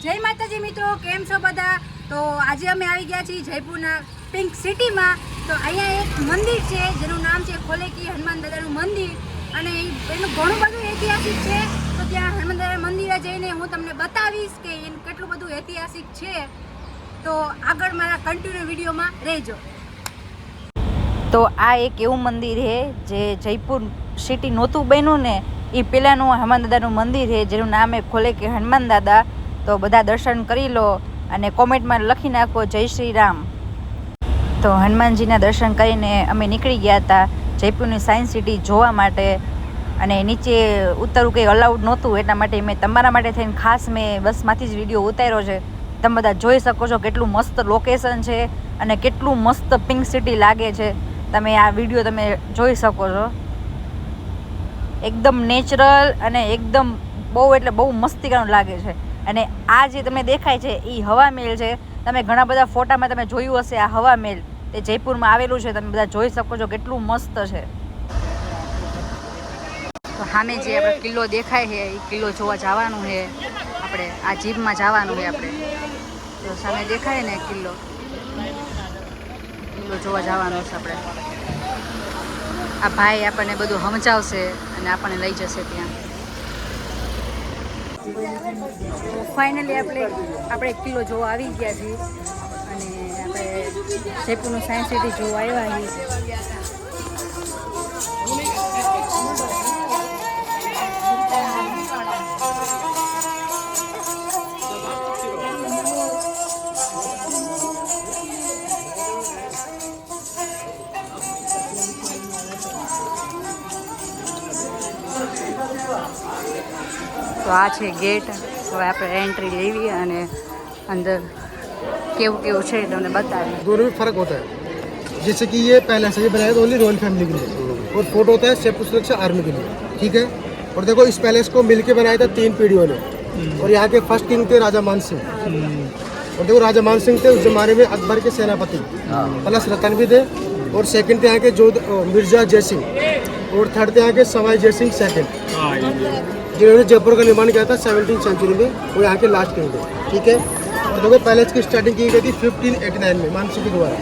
જય માતાજી મિત્રો, કેમ છો બધા? તો આજે અમે આવી ગયા છીએ જયપુરના પિંક સિટીમાં. તો અહીંયા એક મંદિર છે જેનું નામ છે ખોલેકી હનુમાન દાદાનું મંદિર, અને એનું ઘણું બધું ઐતિહાસિક છે. તો ત્યાં હનુમાન દાદા મંદિરે જઈને હું તમને બતાવીશ કે એનું કેટલું બધું ઐતિહાસિક છે. તો આગળ મારા કન્ટિન્યુ વિડીયોમાં રહેજો. તો આ એક એવું મંદિર છે જે જયપુર સિટી નહોતું બન્યું ને એ પહેલાંનું હનુમાન દાદાનું મંદિર છે જેનું નામ એ ખોલેકી હનુમાન દાદા. તો બધા દર્શન કરી લો અને કોમેન્ટમાં લખી નાખો જય શ્રી રામ. તો હનુમાનજીના દર્શન કરીને અમે નીકળી ગયા હતા જયપુરની સાયન્સ સિટી જોવા માટે, અને નીચે ઉતરવું કંઈ અલાઉડ નહોતું એટલા માટે મેં તમારા માટે થઈને ખાસ મેં બસમાંથી જ વિડીયો ઉતાર્યો છે. તમે બધા જોઈ શકો છો કેટલું મસ્ત લોકેશન છે અને કેટલું મસ્ત પિંક સિટી લાગે છે. તમે આ વિડીયો તમે જોઈ શકો છો, એકદમ નેચરલ અને એકદમ બહુ એટલે બહુ મસ્તીકાનું લાગે છે. અને આ જે તમને દેખાય છે એ હવા મહેલ છે. તમે ઘણા બધા ફોટામાં તમે જોયું હશે આ હવા મહેલ, તે જયપુરમાં આવેલું છે. તમે બધા જોઈ શકો છો કેટલું મસ્ત છે. તો સામે જે આપણે કિલ્લો દેખાય છે એ કિલ્લો જોવા જવાનું છે આપણે. આ જીપમાં જવાનું છે આપણે. તો સામે દેખાય ને કિલ્લો જોવા જવાનું છે આપણે. આ ભાઈ આપણને બધું સમજાવશે અને આપણને લઈ જશે ત્યાં. ફાઇનલી આપણે કિલ્લો જોવા આવી ગયા છીએ અને આપણે જયપુરનું સાયન્સ સિટી જોવા આવ્યા છીએ. તો આ છે ગેટ. હવે આપણે એન્ટ્રી લેવી અને અંદર કેવું કેવું છે તમને બતાવી. दोनों में फर्क होता है. जैसे कि ये पहले से बनाया तो ओनली रॉयल फैमिली के लिए, और फोर्ट होता है सेफ सुरक्षा आर्मी के लिए. ठीक है. और देखो इस पैलेस को मिलके बनाया था 3 पीढ़ियों ने. और यहाँ के फर्स्ट किंग थे राजा मान सिंह. और देखो राजा मान सिंह थे उस जमाने में अकबर के सेनापति, प्लस रतन भी थे. और सेकंड थे यहाँ के मिर्जा जय सिंह. और थर्ड थे यहाँ के सवाई जय सिंह सेकंड, जिन्होंने जयपुर का निर्माण किया था 17वीं सेंचुरी में. वो यहाँ के लास्ट किंग थे. ठीक है. और देखो पैलेस की स्टार्टिंग की गई थी 1589 में मान सिंह के द्वारा,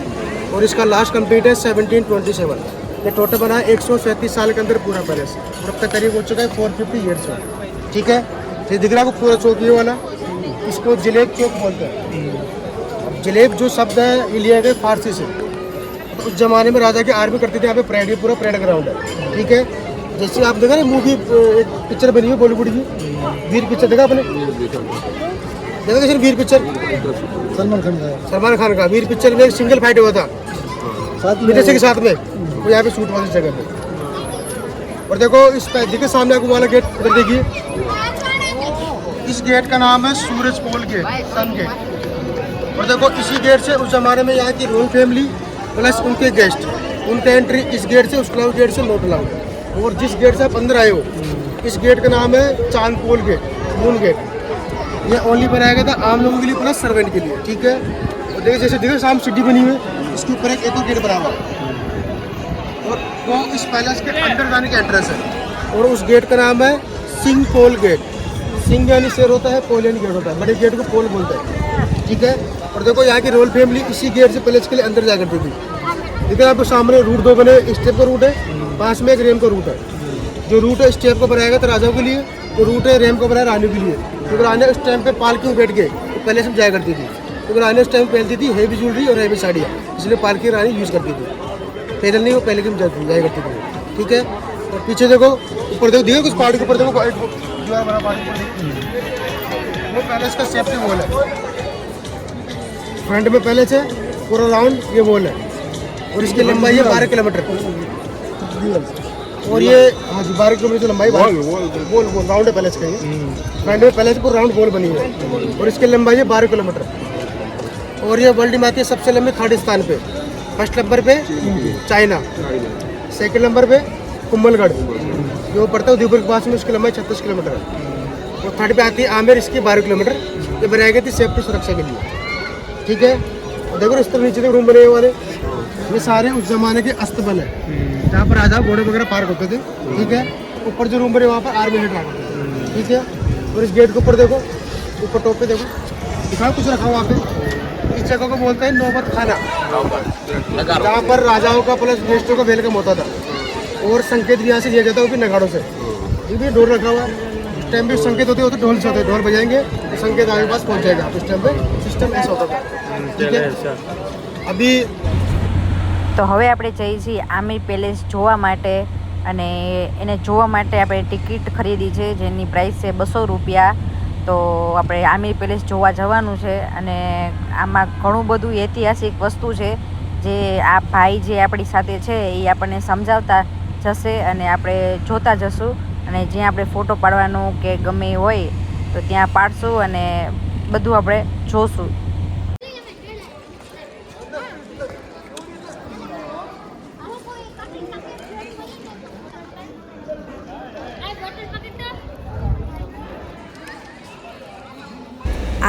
और इसका लास्ट कंप्लीट है 1727. ये टोटल बना है 137 साल के अंदर पूरा पैलेस, और अब तक करीब हो चुका है 450 ईयर्स में. ठीक है. ये दिख रहा है पूरा चौक ये वाला, इसको जलेब चौक बोलते हैं. अब जलेब जो शब्द है ये लिया गया फारसी से. तो उस जमाने में राजा की आर्मी करती थी यहाँ पे परेड, ये पूरा परेड ग्राउंड है. ठीक है. जैसे आप देखा ना मूवी एक पिक्चर बनी हुई बॉलीवुड की वीर पिक्चर, देखा आपने? देखा कैसे वीर पिक्चर? सलमान खान का वीर पिक्चर में एक सिंगल फाइट हुआ था विदेशी के साथ में, वो यहाँ पे शूट हुआ इस जगह पे. और देखो इस देखिए सामने आपको वाला गेट उधर देखिए, इस गेट का नाम है सूरज पोल गेट, सन गेट. और देखो इसी गेट से उस जमाने में यहाँ की रॉयल फैमिली प्लस उनके गेस्ट, उनका एंट्री इस गेट से, उस गेट से नोट अलाउड. और जिस गेट से आप अंदर आए हो इस गेट का नाम है चांद पोल गेट, मून गेट. ये ओनली बनाया गया था आम लोगों के लिए प्लस सर्वेंट के लिए. ठीक है. और देखिए जैसे देखो साम सिटी बनी हुई है, इसके ऊपर एक और गेट बना हुआ है, और वो इस पैलेस के अंदर जाने का एंट्रेंस है. और उस गेट का नाम है सिंह पोल गेट. सिंह यानी शेर होता है, पोल यानी गेट होता है. बड़े गेट को पोल बोलते हैं. ठीक है. और देखो यहाँ की रॉयल फैमिली इसी गेट से पैलेस के लिए अंदर जा करती थी. देखिए आपको सामने रूट 2 बने, स्टेप का रूट है, पास में एक रेम का रूट है. जो रूट है स्टेप को बनाया गया था राजाओं के लिए, जो रूट है रेम को बनाया रानी के लिए. क्योंकि रानी उस टाइम पे पालकी में बैठ के पैलेस में जाया करती थी, क्योंकि रानी उस टाइम पहनती थी हेवी ज्वेलरी और हेवी साड़ियाँ, इसलिए पालकी रानी यूज़ करती थी. पैदल नहीं, वो पहले की जाया करती थी. ठीक है. और पीछे देखो ऊपर देखो, देखो कुछ पहाड़ी के ऊपर देखो जो है बड़ा पहाड़ी, वो पैलेस का सेफ्टी वॉल है. फ्रंट में पैलेस है, पूरा राउंड ये वॉल है, और इसकी लंबाई है 12 किलोमीटर. और ये हाँ जी 12 किलोमीटर लंबाई, वॉल राउंड है पैलेस का. ये फ्रंट में पैलेस पूरा राउंड वॉल बनी हुई है, और इसकी लंबाई है 12 किलोमीटर. और ये वर्ल्ड में आती है सबसे लंबी 3rd स्थान पे. फर्स्ट नंबर पे चाइना, सेकंड नंबर पे कुंभलगढ़ जो पड़ता है उदयपुर के पास में, उसकी लंबाई 36 किलोमीटर है. और 3rd पे आती है आमेर, इसकी 12 किलोमीटर. ये बनाई गई थी सेफ्टी सुरक्षा के लिए. ठीक है. और देखो इस तरह नीचे रूम बने वाले, ये सारे उस जमाने के अस्तबल है जहाँ पर राजा घोड़े वगैरह पार्क होते थे. ठीक है. ऊपर जो रूम बने वहाँ पर आर्मी हेड रहा करते थे. ठीक है. और इस गेट के ऊपर देखो, ऊपर टॉप पे देखो दिखाओ कुछ रखा हुआ पे इस जगह को बोलते हैं नौबत खाना, जहाँ पर राजाओं का प्लस गेस्टों का वेलकम होता था और संकेत भी यहाँ से दिया जाता है वो भी नगाड़ों से। ये भी ढोल रखा हुआ है, इस टाइम भी संकेत होते होते ढोल से होते, ढोल बजाएंगे तो संकेत आपके पास पहुँच जाएगा। इस टाइम पे सिस्टम ऐसा होता था। ठीक है, अभी તો હવે આપણે જઈએ છીએ આમિર પેલેસ જોવા માટે અને એને જોવા માટે આપણે ટિકિટ ખરીદી છે જેની પ્રાઇસ છે 200 રૂપિયા। તો આપણે આમિર પેલેસ જોવા જવાનું છે અને આમાં ઘણું બધું ઐતિહાસિક વસ્તુ છે જે આ ભાઈ જે આપણી સાથે છે એ આપણને સમજાવતા જશે અને આપણે જોતા જશું અને જ્યાં આપણે ફોટો પાડવાનું કે ગમે હોય તો ત્યાં પાડશું અને બધું આપણે જોશું।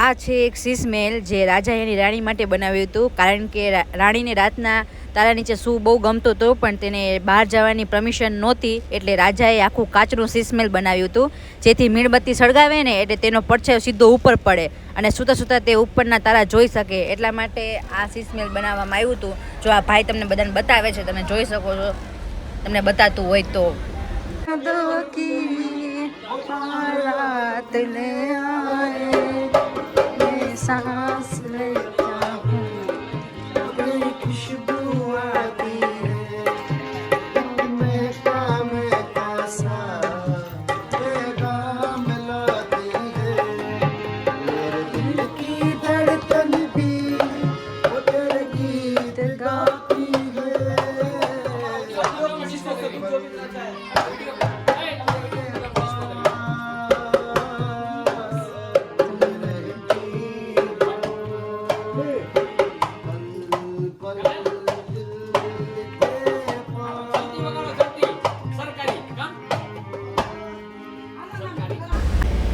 આ છે એક શીશ મહેલ જે રાજા એની રાણી માટે બનાવ્યું હતું કારણ કે રાણીને રાતના તારા નીચે શું બહુ ગમતું હતું પણ તેને બહાર જવાની પરમિશન નહોતી એટલે રાજાએ આખું કાચનું શીશ મહેલ બનાવ્યું હતું જેથી મીણબત્તી સળગાવે ને એટલે તેનો પડછાયો સીધો ઉપર પડે અને સૂતા સૂતા તે ઉપરના તારા જોઈ શકે એટલા માટે આ શીશ મહેલ બનાવવામાં આવ્યું હતું। જો આ ભાઈ તમને બધાને બતાવે છે તમે જોઈ શકો છો, તમને બતાતું હોય તો सांस लेता हूँ तेरी खुशबू आती है मैं काम ऐसा पैगाम लाती है मेरे दिल की धड़कन भी वो तेरे गीत गाती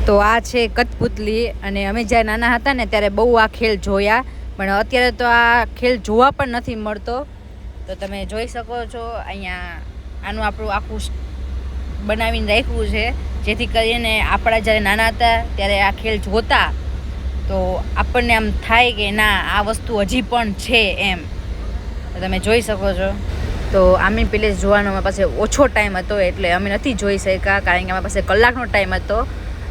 તો આ છે કઠપુતલી અને અમે જ્યારે નાના હતા ને ત્યારે બહુ આ ખેલ જોયા પણ અત્યારે તો આ ખેલ જોવા પણ નથી મળતો। તો તમે જોઈ શકો છો અહીંયા આનું આપણું આખું બનાવીને રાખ્યું છે જેથી કરીને આપણા જ્યારે નાના હતા ત્યારે આ ખેલ જોતા તો આપણને આમ થાય કે ના આ વસ્તુ હજી પણ છે એમ। તો તમે જોઈ શકો છો। તો આમિર પેલેસ જોવાનો અમારી પાસે ઓછો ટાઈમ હતો એટલે અમે નથી જોઈ શક્યા કારણ કે અમારી પાસે કલાકનો ટાઈમ હતો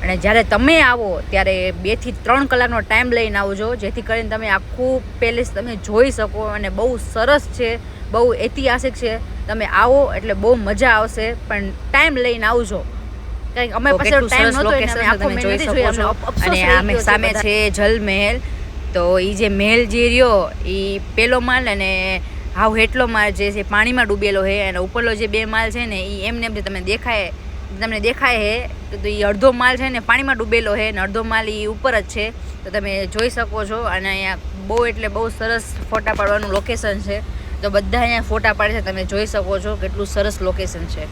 અને જ્યારે તમે આવો ત્યારે 2 થી 3 કલાકનો ટાઈમ લઈને આવજો જેથી કરીને તમે આખું પેલેસ તમે જોઈ શકો અને બહુ સરસ છે, બહુ ઐતિહાસિક છે। તમે આવો એટલે બહુ મજા આવશે પણ ટાઈમ લઈને આવજો કારણ કે અમે પાસે ટાઈમ નહોતો એટલે અમે આખો જોઈ શકો છો। અને આ સામે છે જલ મહેલ। તો એ જે મહેલ જે રહ્યો એ પેલો માળ અને હાવ હેઠલો માળ જે છે પાણીમાં ડૂબેલો છે અને ઉપરનો જે 2 માળ છે ને એ એમને એમ તમને દેખાય છે તો એ અડધો માળ છે ને પાણીમાં ડૂબેલો છે ને અડધો માળ એ ઉપર જ છે। તો તમે જોઈ શકો છો અને અહીંયા બહુ એટલે બહુ સરસ ફોટા પાડવાનું લોકેશન છે તો બધા અહીંયા ફોટા પાડે છે, તમે જોઈ શકો છો કેટલું સરસ લોકેશન છે।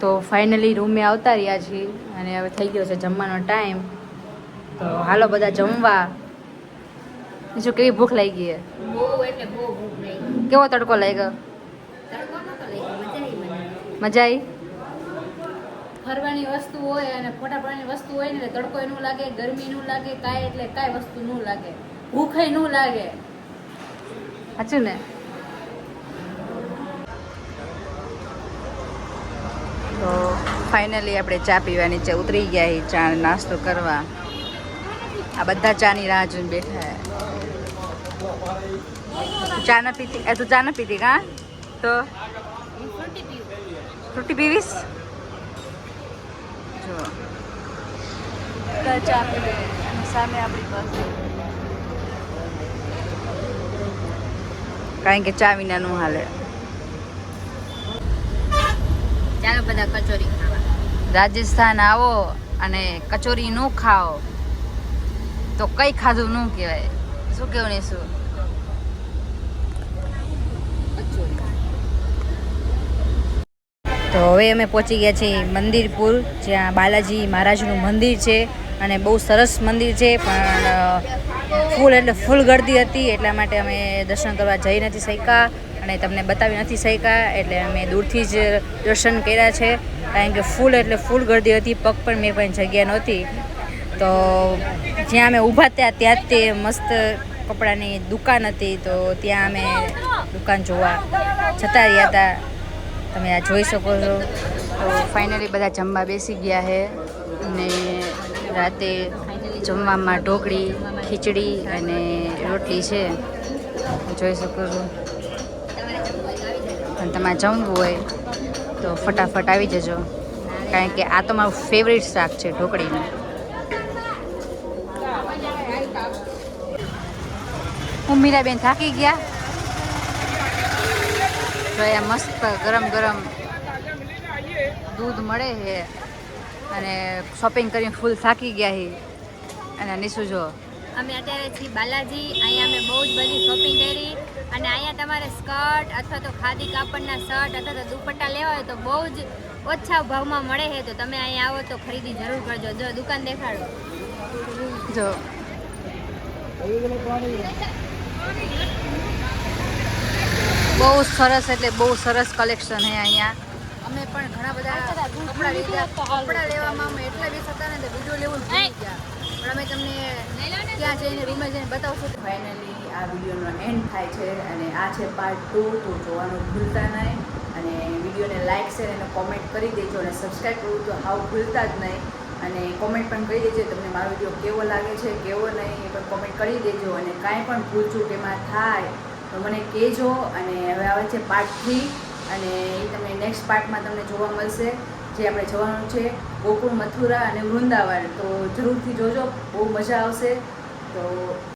તો ફાઇનલી રૂમે આવતા રહ્યા છીએ અને હવે થઈ ગયો છે જમવાનો ટાઈમ તો હાલો બધા જમવા। શું કેવી ભૂખ લાગી છે? બહુ એટલે બહુ ભૂખ લાગી। કેવો તડકો લાગ્યો? તડકો નતો લાગ્યો, મજા આવી? ફરવાની વસ્તુ હોય અને ફોટા પાડવાની વસ્તુ હોય ને તડકો નું લાગે, ગરમી નું લાગે, કાંઈ એટલે કાંઈ વસ્તુ નું લાગે, ભૂખે નું લાગે। સાચું ને? તો ફાઇનલી આપણે ચા પીવા નીચે ઉતરી ગયા ચા નાસ્તો કરવા। આ બધા ચાની રાહ જોઈને બેઠા ચા ન પીતી? તું ચા ન પીતી કા? તો ફ્રૂટી પીવીશ? જો ચા પીવે સામે આપણી પાસે કારણ કે ચા વિના નું હાલે। ચાલો બધા કચોરી ખાવા। રાજસ્થાન આવો અને કચોરી નું ખાઓ તો કઈ ખાધું નું કહેવાય। શું કેવું ને શું? તો હવે અમે પહોંચી ગયા છીએ મંદિરપુર જ્યાં બાલાજી મહારાજનું મંદિર છે અને બહુ સરસ મંદિર છે પણ ફૂલ ગર્દી હતી એટલા માટે અમે દર્શન કરવા જઈ નથી શક્યા અને તમને બતાવી નથી શક્યા એટલે અમે દૂરથી જ દર્શન કર્યા છે કારણ કે ફૂલ ગર્દી હતી, પગ પણ મેં પણ જગ્યા નહોતી તો જ્યાં અમે ઊભા ત્યાં જ તે મસ્ત કપડાની દુકાન હતી, તો ત્યાં અમે દુકાન જોવા જતા રહ્યા હતા. તમે આ જોઈ શકો છો. તો ફાઇનલી બધા જમવા બેસી ગયા છે અને રાતે જમવામાં ઢોકળી, ખીચડી અને રોટલી છે, જોઈ શકો છો. અને તમારે જમવું હોય તો ફટાફટ આવી જજો, કારણ કે આ તો મારું ફેવરેટ શાક છે ઢોકળીનું. હું મીરાબેન થાકી ગયા. તો અહીંયા મસ્ત ગરમ ગરમ દૂધ મળે છે અને શોપિંગ કરીને ફૂલ થાકી ગયા છે. અને નિશુ જો અમે અત્યારે છીએ બાલાજી. અહીંયા અમે બહુ જ બધી શોપિંગ કરી અને અહીંયા તમારે સ્કર્ટ અથવા તો ખાદી કાપડના શર્ટ અથવા તો દુપટ્ટા લેવા હોય તો બહુ જ ઓછા ભાવમાં મળે છે. તો તમે અહીંયા આવો તો ખરીદી જરૂર કરજો. જો દુકાન દેખાડો. જો બહુ સરસ, એટલે બહુ સરસ કલેક્શન છે અહીંયા. અમે પણ ઘણા બધા કપડાં લીધા. કપડાં લેવામાં અમે એટલા વ્યસ્ત હતા ને તો વિડીયો લેવું ભૂલી ગયા, પણ અમે તમને ત્યાં જઈને રૂમે જઈને બતાવશું. ફાઇનલી આ વિડીયોનો એન્ડ થાય છે અને આ છે પાર્ટ 2. તો જોવાનું ભૂલતા નહીં અને વિડીયોને લાઇક શેર અને કોમેન્ટ કરી દેજો અને સબસ્ક્રાઈબ કરવું તો હાવ ભૂલતા જ નહીં. અને કોમેન્ટ પણ કરી દેજો તમને મારો વિડીયો કેવો લાગે છે, કેવો નહીં, એ પણ કોમેન્ટ કરી દેજો. અને કાંઈ પણ ભૂલચૂક એમાં થાય તો મને કહેજો. અને હવે આવે છે પાર્ટ 3 અને એ તમને નેક્સ્ટ પાર્ટમાં તમને જોવા મળશે, જે આપણે જવાનું છે ગોકુળ, મથુરા અને વૃંદાવન. તો જરૂરથી જોજો, બહુ મજા આવશે. તો